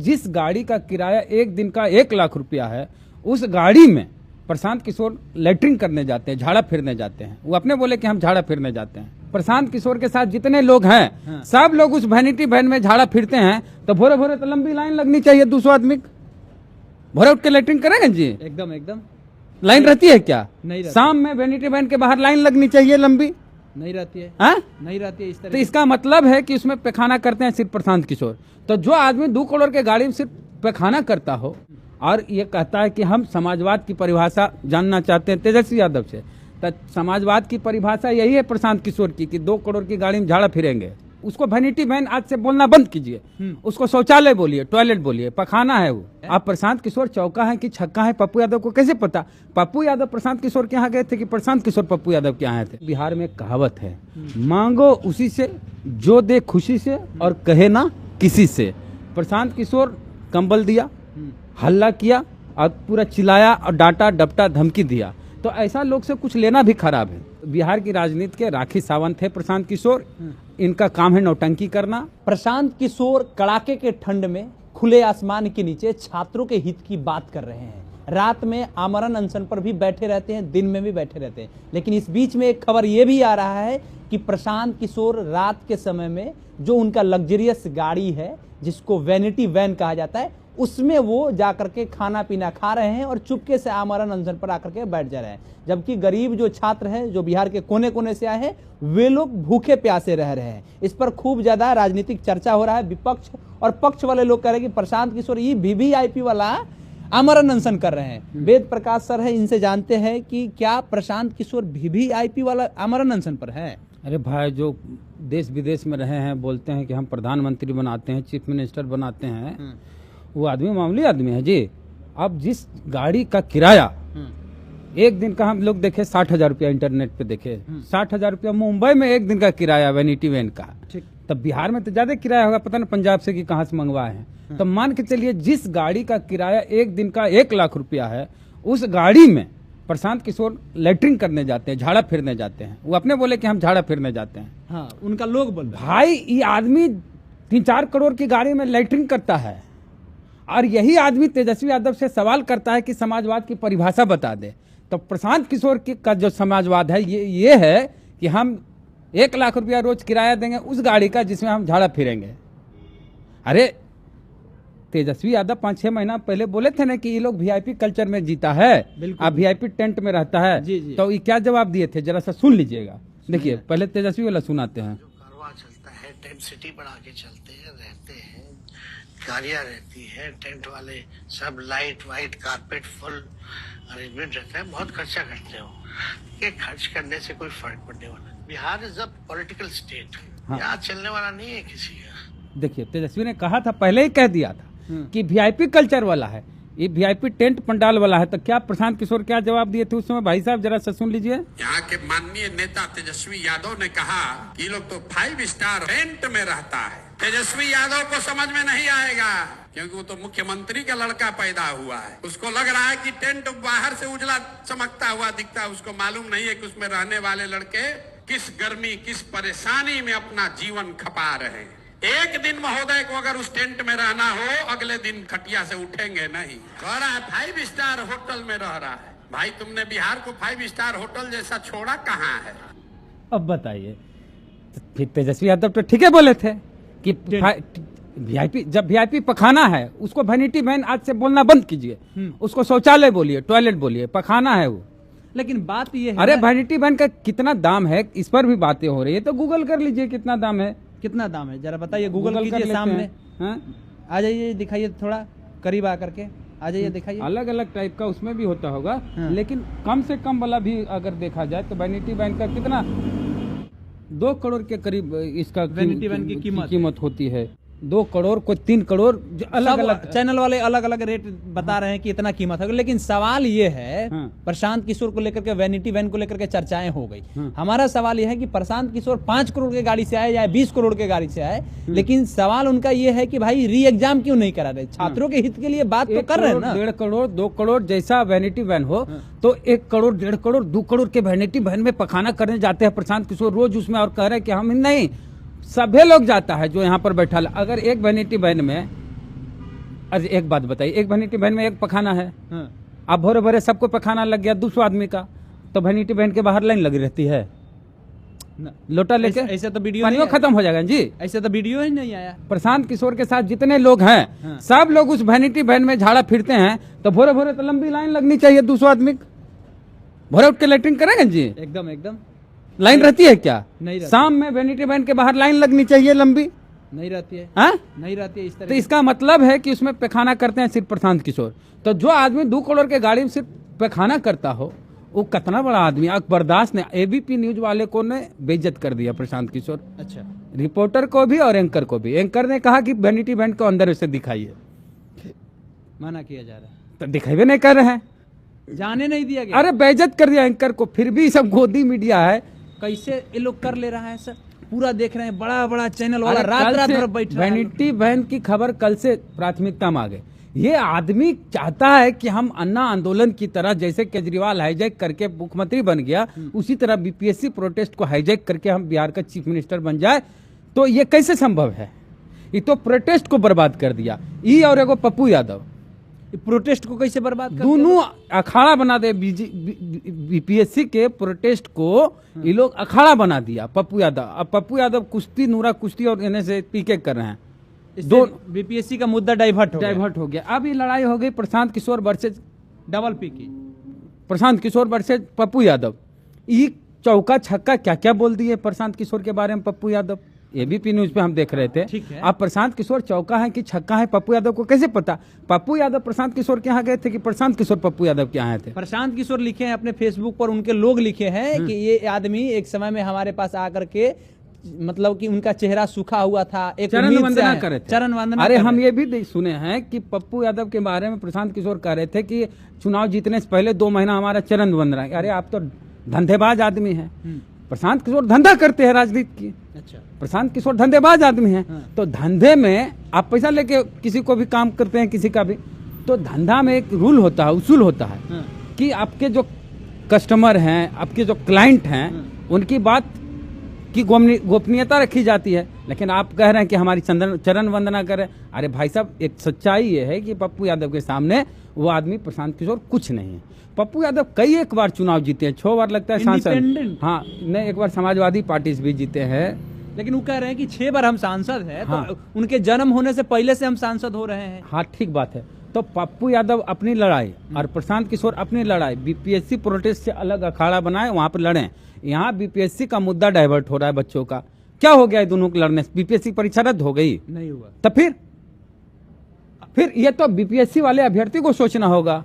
जिस गाड़ी का किराया एक दिन का 1 लाख रुपया है, उस गाड़ी में प्रशांत किशोर लेटरिंग करने जाते हैं, झाड़ा फिरने जाते हैं। वो अपने बोले कि हम झाड़ा फिरने जाते हैं। प्रशांत किशोर के साथ जितने लोग हैं, सब लोग उस वैनिटी वैन में झाड़ा फिरते हैं। तो भोरे भोरे तो लंबी लाइन लगनी चाहिए, 200 आदमी भोरे उठ के लेटरिंग करेंगे जी? एकदम एकदम लाइन रहती है क्या? नहीं रहती। शाम में वैनिटी वैन के बाहर लाइन लगनी चाहिए लंबी, नहीं रहती है। नहीं रहती है इस तरह। तो इसका मतलब है कि उसमें पैखाना करते हैं सिर्फ प्रशांत किशोर। तो जो आदमी 2 करोड़ के गाड़ी में सिर्फ पैखाना करता हो और ये कहता है कि हम समाजवाद की परिभाषा जानना चाहते हैं तेजस्वी यादव से, तो समाजवाद की परिभाषा यही है प्रशांत किशोर की कि 2 करोड़ की गाड़ी में झाड़ा फिरेंगे। उसको वैनिटी वैन आज से बोलना बंद कीजिए, उसको शौचालय बोलिए, टॉयलेट बोलिए, पखाना है वो। आप प्रशांत किशोर चौका है कि छक्का है, पप्पू यादव को कैसे पता? पप्पू यादव प्रशांत किशोर के यहाँ गए थे कि प्रशांत किशोर पप्पू यादव के यहाँ थे? बिहार में एक कहावत है, मांगो उसी से जो दे खुशी से और कहे ना किसी से। प्रशांत किशोर कंबल दिया, हल्ला किया और पूरा चिल्लाया और डांटा डपटा धमकी दिया, तो ऐसा लोग से कुछ लेना भी खराब है। बिहार की राजनीति के राखी सावंत है प्रशांत किशोर, इनका काम है नौटंकी करना। प्रशांत किशोर कड़ाके के ठंड में खुले आसमान के नीचे छात्रों के हित की बात कर रहे हैं। रात में आमरण अनशन पर भी बैठे रहते हैं, दिन में भी बैठे रहते हैं। लेकिन इस बीच में एक खबर यह भी आ रहा है कि प्रशांत किशोर रात के समय में जो उनका लग्जरियस गाड़ी है, जिसको वैनिटी वैन कहा जाता है, उसमें वो जाकर के खाना पीना खा रहे हैं और चुपके से आमरण अनशन पर आकर के बैठ जा रहे हैं। जबकि गरीब जो छात्र हैं, जो बिहार के कोने कोने से आए हैं, वे लोग भूखे प्यासे रह रहे हैं। इस पर खूब ज्यादा राजनीतिक चर्चा हो रहा है। विपक्ष और पक्ष वाले लोग कह रहे हैं कि प्रशांत किशोर ये वीवीआईपी वाला आमरण अनशन कर रहे हैं। वेद प्रकाश सर है, इनसे जानते हैं कि क्या प्रशांत किशोर वीवीआईपी वाला आमरण अनशन पर है? अरे भाई, जो देश विदेश में रहे हैं, बोलते हैं कि हम प्रधानमंत्री बनाते हैं, चीफ मिनिस्टर बनाते हैं, वो आदमी मामूली आदमी है जी। अब जिस गाड़ी का किराया एक दिन का हम लोग देखे 60,000 रुपया, इंटरनेट पे देखे 60,000 रुपया मुंबई में एक दिन का किराया वैनिटी वैन का। तब बिहार में तो ज्यादा किराया होगा, पता नहीं पंजाब से कि कहाँ से मंगवाए हैं। तो मान के चलिए जिस गाड़ी का किराया एक दिन का 1 लाख रुपया है, उस गाड़ी में प्रशांत किशोर लेटरिंग करने जाते हैं, झाड़ा फिरने जाते हैं। वो अपने बोले कि हम झाड़ा फिरने जाते हैं। हाँ, उनका लोग बोल भाई, ये आदमी 3-4 करोड़ की गाड़ी में लेटरिंग करता है और यही आदमी तेजस्वी यादव से सवाल करता है कि समाजवाद की परिभाषा बता दे। तो प्रशांत किशोर का जो समाजवाद है ये है कि हम 1 लाख रुपया रोज किराया देंगे उस गाड़ी का जिसमें हम झाड़ा फिरेंगे। अरे तेजस्वी यादव 5-6 महीना पहले बोले थे ना कि ये लोग वीआईपी कल्चर में जीता है, अब वीआईपी टेंट में रहता है। जी। तो ये क्या जवाब दिए थे, जरा सा सुन लीजिएगा। देखिए, पहले तेजस्वी वाला सुनाते हैं। कारवां चलता है, टेंट सिटी बना के चलते हैं, रहते हैं, गाड़ियां रहती है, टेंट वाले सब light white carpet full arrangement रहता है, बहुत खर्चा करते हो। ये खर्च करने से कोई फर्क पड़ने वाला। Bihar is a political state, यहाँ चलने वाला नहीं है किसी का। देखिए, तेजस्वी ने कहा था, पहले ही कह दिया था कि वीआईपी कल्चर वाला है, ये वीआईपी टेंट पंडाल वाला है। तो क्या प्रशांत किशोर क्या जवाब दिए थे उस समय, भाई साहब जरा सा सुन लीजिए। यहाँ के माननीय नेता तेजस्वी यादव ने कहा कि लोग तो 5 स्टार टेंट में रहता है। तेजस्वी यादव को समझ में नहीं आएगा, क्योंकि वो तो मुख्यमंत्री का लड़का पैदा हुआ है। उसको लग रहा है कि टेंट बाहर से उजला चमकता हुआ दिखता है। उसको मालूम नहीं है कि उसमें रहने वाले लड़के किस गर्मी, किस परेशानी में अपना जीवन खपा रहे हैं। एक दिन महोदय को अगर उस टेंट में रहना हो, अगले दिन खटिया से उठेंगे नहीं। कह रहा है 5 स्टार होटल में रह रहा है। भाई, तुमने बिहार को 5 स्टार होटल जैसा छोड़ा कहाँ है? अब बताइए, फिर तेजस्वी यादव तो ठीक है बोले थे कि वीआईपी, जब वीआईपी पखाना है उसको वैनिटी वैन आज से बोलना बंद कीजिए, उसको शौचालय बोलिए, टॉयलेट बोलिए, पखाना है वो। लेकिन बात ये है, अरे वैनिटी वैन का कितना दाम है, इस पर भी बातें हो रही है, तो गूगल कर लीजिए कितना दाम है। कितना दाम है जरा बताइए, गूगल कीजिए सामने। आ जाइए, दिखाइए, थोड़ा करीब आकर के आ जाइए, दिखाइए। अलग अलग टाइप का उसमें भी होता होगा, लेकिन कम से कम वाला भी अगर देखा जाए तो वैनिटी वैन का कितना 2 करोड़ के करीब इसका वैनिटी वैन की कीमत होती है। 2 करोड़ को 3 करोड़, अलग अलग चैनल वाले अलग अलग रेट बता रहे हैं कि इतना कीमत है। लेकिन सवाल ये है, प्रशांत किशोर को लेकर के, वैनिटी वैन को लेकर के चर्चाएं हो गई। हमारा सवाल ये है कि प्रशांत किशोर 5 करोड़ के गाड़ी से आए या 20 करोड़ के गाड़ी से आए, लेकिन सवाल उनका ये है कि भाई री एग्जाम क्यों नहीं करा रहे? छात्रों के हित के लिए बात तो कर रहे हैं ना। 1 करोड़ 2 करोड़ जैसा वैनिटी वैन हो, तो 1 करोड़ 1.5 करोड़ 2 करोड़ के वैनिटी वैन में पखाना करने जाते हैं प्रशांत किशोर रोज उसमें, और कह रहे हैं कि हम नहीं, सभी लोग जाता है जो यहाँ पर बैठा। अगर एक वैनिटी वैन में अरे एक बात बताइए, एक वैनिटी वैन में एक पखाना है, हाँ। आप भोरे भोरे सबको पखाना लग गया 200 आदमी का, तो वैनिटी वैन के बाहर लाइन लगी रहती है, लोटा लेके ऐसे तो वीडियो पानी नहीं खत्म हो जाएगा जी। ऐसे तो वीडियो ही नहीं आया। प्रशांत किशोर के साथ जितने लोग हैं, हाँ। सब लोग उस वैनिटी वैन में झाड़ा फिरते हैं, तो भोरे भोरे तो लंबी लाइन लगनी चाहिए 200 आदमी। भोरे उठ के लेटरिन करेंगे जी, एकदम एकदम लाइन रहती है क्या? नहीं रहती। शाम में वैनिटी वैन के बाहर लाइन लगनी चाहिए लंबी, नहीं रहती है, हाँ? नहीं रहती है इस तरह तो इसका मतलब है कि उसमें पैखाना करते हैं सिर्फ प्रशांत किशोर। तो जो आदमी 2 करोड़ के गाड़ी में सिर्फ पैखाना करता हो, वो कितना बड़ा आदमी। अकबर दास ने, एबीपी न्यूज वाले को ने बेइज्जत कर दिया प्रशांत किशोर, अच्छा रिपोर्टर को भी और एंकर को भी। एंकर ने कहा कि वैनिटी वैन को अंदर से दिखाइए, मना किया जा रहा है, तो दिखावे नहीं कर रहे हैं। जाने नहीं दिया गया। अरे बेइज्जत कर दिया एंकर को, फिर भी सब गोदी मीडिया है। कैसे ये लोग कर ले रहा है सर, पूरा देख रहे हैं, बड़ा बड़ा चैनल वाला अरे रात कल रात से भर बैठ रहा है। वैनिटी वैन की खबर कल से प्राथमिकता में आ गई। ये आदमी चाहता है कि हम अन्ना आंदोलन की तरह, जैसे केजरीवाल हाईजैक करके मुख्यमंत्री बन गया, उसी तरह बीपीएससी प्रोटेस्ट को हाईजैक करके हम बिहार का चीफ मिनिस्टर बन जाए। तो ये कैसे संभव है? ये तो प्रोटेस्ट को बर्बाद कर दिया। ई और एगो पप्पू यादव, ये प्रोटेस्ट को कैसे बर्बाद कर दोनों अखाड़ा बना दे। बीपीएससी के प्रोटेस्ट को ये लोग अखाड़ा बना दिया पप्पू यादव। अब पप्पू यादव कुश्ती, नूरा कुश्ती और इन्हें से पीके कर रहे हैं। दो बीपीएससी का मुद्दा डाइवर्ट हो गया। अब ये लड़ाई हो गई Prashant Kishor versus double P की, प्रशांत किशोर वर्सेज पप्पू यादव। ये चौका छक्का क्या क्या बोल दिए प्रशांत किशोर के बारे में पप्पू यादव। एबीपी न्यूज पे हम देख रहे थे। ठीक है। अब प्रशांत किशोर चौका है कि छक्का है, पप्पू यादव को कैसे पता? पप्पू यादव प्रशांत किशोर के यहाँ गए थे कि प्रशांत किशोर पप्पू यादव के यहाँ थे? प्रशांत किशोर लिखे हैं अपने फेसबुक पर, उनके लोग लिखे हैं कि ये आदमी एक समय में हमारे पास आकर के, मतलब कि उनका चेहरा सूखा हुआ था, एक चरण उम्मीद से वंदना आए। कर रहे थे। चरण वंदना अरे कर हम रहे ये भी सुने हैं कि पप्पू यादव के बारे में प्रशांत किशोर कह रहे थे कि चुनाव जीतने से पहले 2 महीना हमारा चरण वंदना। अरे आप तो धंधेबाज आदमी हैं। प्रशांत किशोर धंधा करते हैं राजनीति की। अच्छा, प्रशांत किशोर धंधेबाज आदमी हैं। हाँ। तो धंधे में आप पैसा लेके किसी को भी काम करते हैं, किसी का भी, तो धंधा में एक रूल होता है, उसूल होता है हाँ। कि आपके जो कस्टमर हैं, आपके जो क्लाइंट हैं, उनकी बात की गोपनीयता रखी जाती है। लेकिन आप कह रहे हैं कि हमारी चरण वंदना करें। अरे भाई साहब, एक सच्चाई ये है कि पप्पू यादव के सामने वो आदमी प्रशांत किशोर कुछ नहीं है। पप्पू यादव कई एक बार चुनाव जीते हैं, 6 बार लगता है सांसद। इंडिपेंडेंट। हाँ, नहीं, एक बार समाजवादी पार्टी से भी जीते हैं। लेकिन वो कह रहे हैं कि 6 बार हम सांसद हैं, हाँ। तो उनके जन्म होने से पहले से हम सांसद हो रहे हैं। हाँ, ठीक बात है। तो पप्पू यादव अपनी लड़ाई और प्रशांत किशोर अपनी लड़ाई बीपीएससी प्रोटेस्ट से अलग अखाड़ा बनाए, वहां पर लड़े। यहाँ बीपीएससी का मुद्दा डाइवर्ट हो रहा है बच्चों का। क्या हो गया दोनों के लड़ने से? बीपीएससी परीक्षा रद्द हो गई? नहीं हुआ। तो फिर ये तो बीपीएससी वाले अभ्यर्थी को सोचना होगा।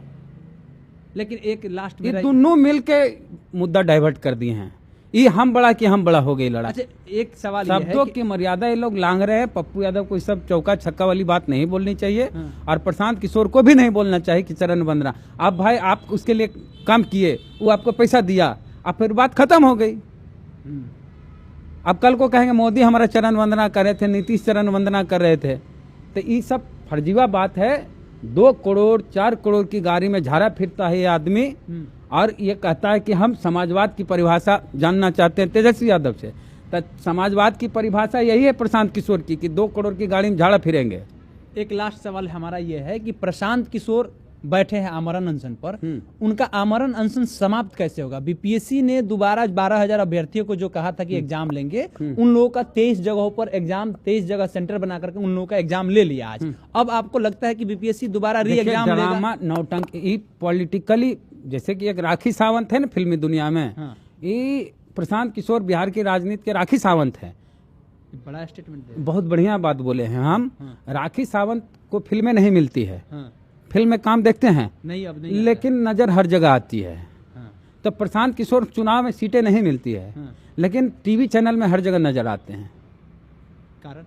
लेकिन एक लास्ट ये दोनों मिलके मुद्दा डाइवर्ट कर दिए हैं। ये हम बड़ा कि हम बड़ा हो गई लड़ाई। अच्छा, एक सवाल ये है शब्दों कि की मर्यादा ये लोग लांग रहे हैं। पप्पू यादव को सब चौका छक्का वाली बात नहीं बोलनी चाहिए, और प्रशांत किशोर को भी नहीं बोलना चाहिए कि चरण वंदना। अब भाई आप उसके लिए काम किए, वो आपको पैसा दिया, अब फिर बात खत्म हो गई। अब कल को कहेंगे मोदी हमारा चरण वंदना कर रहे थे, नीतीश चरण वंदना कर रहे थे। तो ये सब फर्जीवा बात है। 2 करोड़ 4 करोड़ की गाड़ी में झाड़ा फिरता है ये आदमी, और ये कहता है कि हम समाजवाद की परिभाषा जानना चाहते हैं तेजस्वी यादव से। तो समाजवाद की परिभाषा यही है प्रशांत किशोर की कि 2 करोड़ की गाड़ी में झाड़ा फिरेंगे। एक लास्ट सवाल हमारा ये है कि प्रशांत किशोर बैठे हैं आमरण अनशन पर, उनका आमरण अनशन समाप्त कैसे होगा? बीपीएससी ने दोबारा 12,000 अभ्यर्थियों को जो कहा था कि एग्जाम लेंगे, उन लोगों का 23 जगहों पर एग्जाम, 23 जगह सेंटर बना करके उन लोगों का एग्जाम ले लिया आज। अब आपको लगता है कि बीपीएससी दोबारा री एग्जाम लेगा? ड्रामा, नौटंकी, पॉलिटिकली, जैसे कि एक राखी सावंत है ना फिल्मी दुनिया में, ये प्रशांत किशोर बिहार की राजनीति के राखी सावंत है। बड़ा स्टेटमेंट, बहुत बढ़िया बात बोले हैं हम। राखी सावंत को फिल्में नहीं मिलती है, फिल्म में काम देखते हैं नहीं, अब नहीं, लेकिन नजर हर जगह आती है। तो प्रशांत किशोर चुनाव में सीटें नहीं मिलती है, लेकिन टीवी चैनल में हर जगह नजर आते हैं। कारण?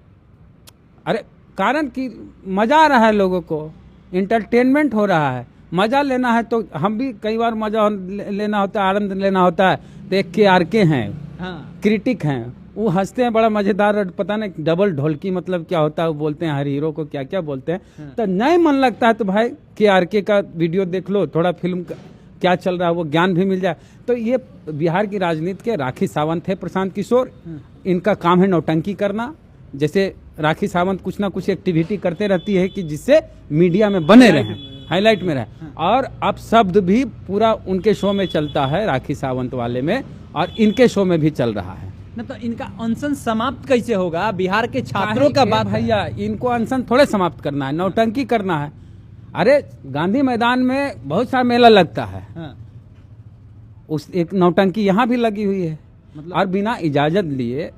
अरे कारण कि मजा आ रहा है, लोगों को इंटरटेनमेंट हो रहा है। मजा लेना है तो हम भी कई बार मजा लेना होता है, आनंद लेना होता है। तो एक KRK हैं, क्रिटिक हैं, वो हंसते हैं, बड़ा मजेदार, और पता नहीं डबल ढोलकी मतलब क्या होता है, वो बोलते हैं हर हीरो को क्या क्या बोलते हैं। तो नहीं मन लगता है तो भाई KRK का वीडियो देख लो, थोड़ा फिल्म का क्या चल रहा है वो ज्ञान भी मिल जाए। तो ये बिहार की राजनीति के राखी सावंत है प्रशांत किशोर। इनका काम है नौटंकी करना। जैसे राखी सावंत कुछ ना कुछ एक्टिविटी करते रहती है कि जिससे मीडिया में बने रहे, हाईलाइट में रहे। और अब शब्द भी पूरा उनके शो में चलता है, राखी सावंत वाले में, और इनके शो में भी चल रहा है। न तो इनका अनशन समाप्त कैसे होगा? बिहार के छात्रों का बात भैया, इनको अनशन थोड़े समाप्त करना है, नौटंकी करना है। अरे गांधी मैदान में बहुत सारा मेला लगता है, हाँ। उस एक नौटंकी यहाँ भी लगी हुई है, मतलब और बिना इजाजत लिए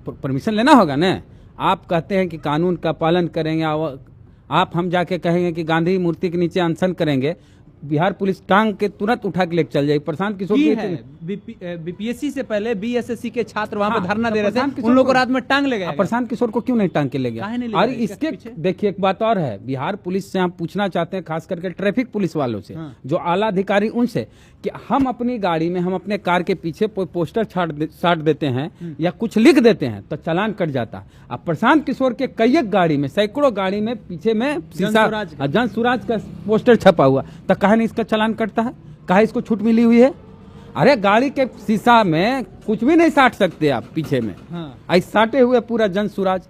परमिशन लेना होगा ना। आप कहते हैं कि कानून का पालन करेंगे, आप हम जाके कहेंगे कि गांधी मूर्ति के नीचे अनशन करेंगे, बिहार पुलिस टांग के तुरंत उठा के लेके चल जाएगी। प्रशांत किशोर बीपीएससी से पहले बीएसएससी के छात्र वहां हाँ, पे धरना दे रहे थे, प्रशांत उन लोगों को रात में टांग ले गए। प्रशांत किशोर को क्यों नहीं टांग के ले गया? काहे नहीं ले और गया? इसके इसके पीछे? देखिए एक बात और है, बिहार पुलिस से हम पूछना चाहते हैं, खास करके ट्रैफिक पुलिस वालों से, हाँ। जो आला अधिकारी, उनसे, कि हम अपनी गाड़ी में, हम अपने कार के पीछे पोस्टर साट देते हैं या कुछ लिख देते हैं तो चालान कट जाता। अब प्रशांत किशोर के कई एक गाड़ी में, सैकड़ों गाड़ी में पीछे में शीशा जन स्वराज का पोस्टर छपा हुआ, तो कहा नहीं इसका चालान कटता है? कहा इसको छूट मिली हुई है? अरे गाड़ी के शीशा में कुछ भी नहीं साट सकते आप पीछे में, ऐसे साटे हुए पूरा जन स्वराज।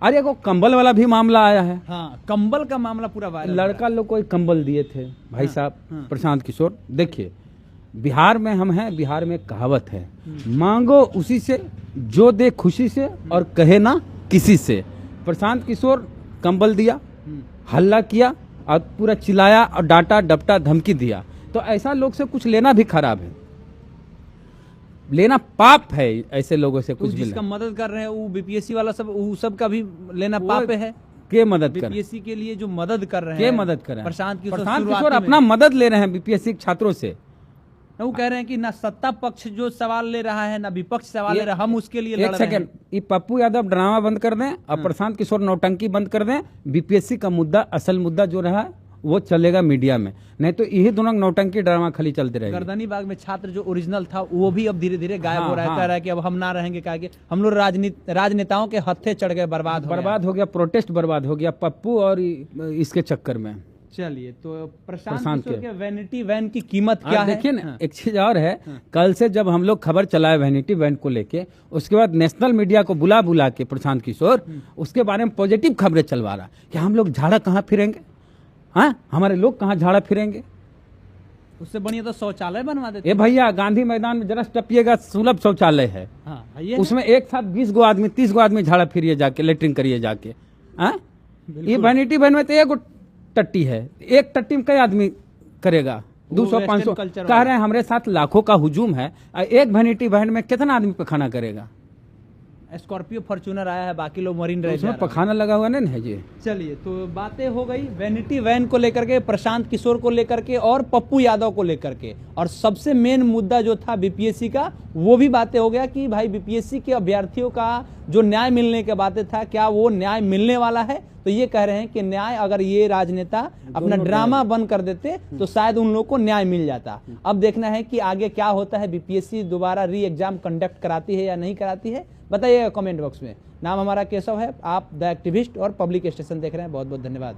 अरे वो कंबल वाला भी मामला आया है। हाँ, कंबल का मामला पूरा वायरल। लड़का लोग को एक कंबल दिए थे भाई साहब, प्रशांत किशोर। देखिए बिहार में हम हैं, बिहार में कहावत है, मांगो उसी से जो दे खुशी से और कहे ना किसी से। प्रशांत किशोर कंबल दिया, हल्ला किया और पूरा चिल्लाया और डांटा डपटा धमकी दिया। तो ऐसा लोग से कुछ लेना भी खराब है, लेना पाप है ऐसे लोगों से कुछ भी। जिसका मदद कर रहे हैं वो बीपीएससी वाला सब, वो सब का भी लेना पाप है। के मदद कर, बीपीएससी के लिए जो मदद कर रहे के हैं, मदद कर रहे हैं? प्रशांत किशोर किशोर अपना मदद ले रहे हैं बीपीएससी के छात्रों से। वो कह रहे हैं कि ना सत्ता पक्ष जो सवाल ले रहा है ना विपक्ष सवाल ले रहा है, हम उसके लिए लड़ एक रहे हैं। सेकंड, ये पप्पू यादव ड्रामा बंद कर दें और प्रशांत किशोर नौटंकी बंद कर दें। बीपीएससी का मुद्दा, असल मुद्दा जो रहा है वो चलेगा मीडिया में, नहीं तो यही दोनों नौटंकी ड्रामा खाली चलते रहेगा। गर्दनी बाग में छात्र जो ओरिजिनल था वो भी अब धीरे धीरे गायब हो रहा है। हाँ। कह रहा है कि अब हम ना रहेंगे, कहा कि हम लोग राजनेताओं के हत्थे चढ़ गए, बर्बाद हो गया, प्रोटेस्ट बर्बाद हो गया पप्पू और इसके चक्कर में। चलिए, तो प्रशांत किशोर के वैनिटी वैन की कीमत क्या है? देखिए ना, एक चीज और है, कल से जब हम लोग खबर चलाए वैनिटी वैन को लेके, उसके बाद नेशनल मीडिया को बुला के प्रशांत किशोर उसके बारे में पॉजिटिव खबरें चलवा रहा कि हम लोग झाड़ा कहाँ फिरेंगे, हाँ हमारे लोग कहाँ झाड़ा फिरेंगे। उससे बढ़िया तो शौचालय बनवा देते। ए भैया, गांधी मैदान में जरा टपिएगा, सुलभ शौचालय है। हाँ, उसमें एक साथ 20 गो आदमी 30 गो आदमी झाड़ा फिरिए जाके, लेटरिंग करिए जाके। ये वैनिटी वैन में तो एक टट्टी है, एक टट्टी में कई आदमी करेगा? 200-500 कह रहे हैं। हमारे साथ लाखों का हुजूम है, एक वैनिटी वैन में कितना आदमी पखाना करेगा? स्कॉर्पियो फॉर्च्यूनर आया है, बाकी लोग मरीन ड्राइव उसमें पखाना लगा हुआ नहीं है जी। चलिए, तो बातें हो गई वैनिटी वैन को लेकर के, प्रशांत किशोर को लेकर के और पप्पू यादव को लेकर के, और सबसे मेन मुद्दा जो था बीपीएससी का, वो भी बातें हो गया कि भाई बीपीएससी के अभ्यर्थियों का जो न्याय मिलने के बातें था, क्या वो न्याय मिलने वाला है? तो ये कह रहे हैं कि न्याय, अगर ये राजनेता अपना ड्रामा बंद कर देते तो शायद उन लोग को न्याय मिल जाता। अब देखना है कि आगे क्या होता है, बीपीएससी दोबारा री एग्जाम कंडक्ट कराती है या नहीं कराती है, बताइएगा कमेंट बॉक्स में। नाम हमारा केशव है, आप द एक्टिविस्ट और पब्लिक स्टेशन देख रहे हैं। बहुत बहुत धन्यवाद।